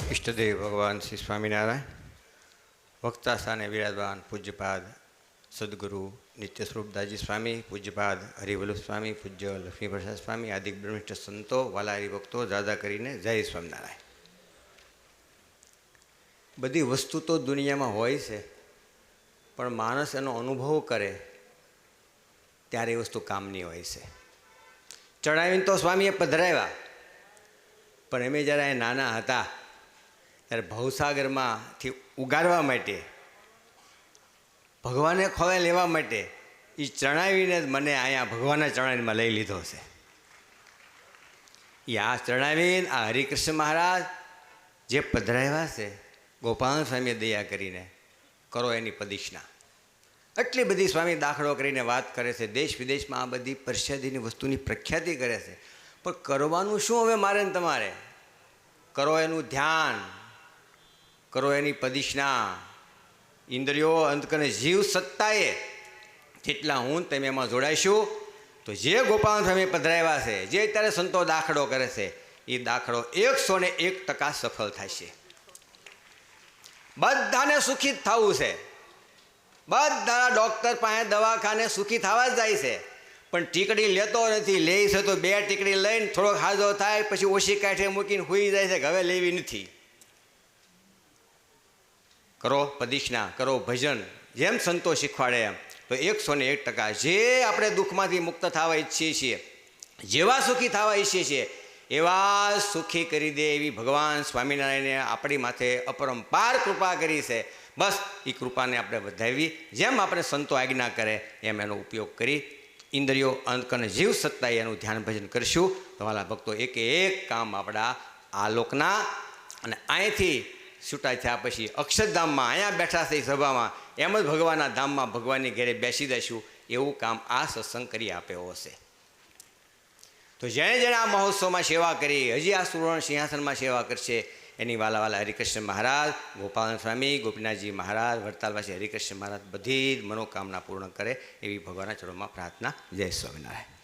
ઈષ્ટદેવ ભગવાન શ્રી સ્વામિનારાયણ, વક્તા સ્થાને વિરાજમાન પૂજ્યપાદ સદગુરુ નિત્ય સ્વરૂપદાસજી સ્વામી, પૂજ્યપાદ હરિવલ્લભ સ્વામી, પૂજ્ય લક્ષ્મીપ્રસાદ સ્વામી આદિ બ્રહ્મનિષ્ઠ સંતો, વાલારી ભક્તો, દાદા કરીને જય સ્વામિનારાયણ. બધી વસ્તુ તો દુનિયામાં હોય છે, પણ માણસ એનો અનુભવ કરે ત્યારે એ વસ્તુ કામની હોય છે. ચડાવીને તો સ્વામીએ પધરાવ્યા, પણ એમે જ્યારે નાના હતા ત્યારે ભવસાગરમાંથી ઉગારવા માટે, ભગવાને ખોળે લેવા માટે એ ચણાવીને જ મને અહીંયા ભગવાનના ચરણમાં લઈ લીધો છે. એ આ ચણાવીને આ હરિકૃષ્ણ મહારાજ જે પધરાવ્યા છે, ગોપાલ સ્વામીએ દયા કરીને કરો એની પ્રદિક્ષના. એટલી બધી સ્વામી દાખલો કરીને વાત કરે છે, દેશ વિદેશમાં આ બધી પ્રસિદ્ધિની વસ્તુની પ્રખ્યાતિ કરે છે, પણ કરવાનું શું હવે મારે ને તમારે? કરો એનું ધ્યાન, કરો એની પ્રદિક્ષના. ઇન્દ્રિયો, અંતકને જીવ સત્તાએ જેટલા હું તમે એમાં જોડાઈશું તો જે ગોપાલ સ્વામી પધરાવ્યા છે, જે અત્યારે સંતો દાખલો કરે છે, એ દાખલો 101% સફળ થશે. બધાને સુખી જ થવું છે. બધા ડૉક્ટર પાસે દવાખાને સુખી થવા જ જાય છે, પણ ટીકડી લેતો નથી. લે છે તો 2 ટીકડી લઈને થોડોક હાજો થાય, પછી ઓછી કાંઠે મૂકીને સૂઈ જાય છે કે હવે લેવી નથી. કરો પ્રદિક્ષના, કરો ભજન, જેમ સંતો શીખવાડે એમ, તો 101% જે આપણે દુઃખમાંથી મુક્ત થવા ઈચ્છીએ છીએ, જેવા સુખી થવા ઈચ્છીએ છીએ, એવા સુખી કરી દે એવી ભગવાન સ્વામિનારાયણે આપણી માથે અપરંપાર કૃપા કરી છે. બસ એ કૃપાને આપણે વધાવી, જેમ આપણે સંતો આજ્ઞા કરે એમ એનો ઉપયોગ કરી ઇન્દ્રિયો, અંતકને જીવ સત્તાએ એનું ધ્યાન ભજન કરીશું. તમારા ભક્તો એક કામ આપણા આ લોકના અને અહીંથી છૂટા થયા પછી અક્ષરધામમાં અહીંયા બેઠા છે સભામાં, એમ જ ભગવાનના ધામમાં ભગવાનની ઘરે બેસી દઈશું. એવું કામ આ સત્સંગ કરી આપ્યો હશે. તો જેણે જેણે આ મહોત્સવમાં સેવા કરી, હજી આ સુવર્ણ સિંહાસનમાં સેવા કરશે, એની વાલા વાલા હરિકૃષ્ણ મહારાજ, ગોપાલ સ્વામી, ગોપીનાથજી મહારાજ, વડતાલવાસી હરિકૃષ્ણ મહારાજ બધી જ મનોકામના પૂર્ણ કરે એવી ભગવાનના ચરણોમાં પ્રાર્થના. જય સ્વામિનારાયણ.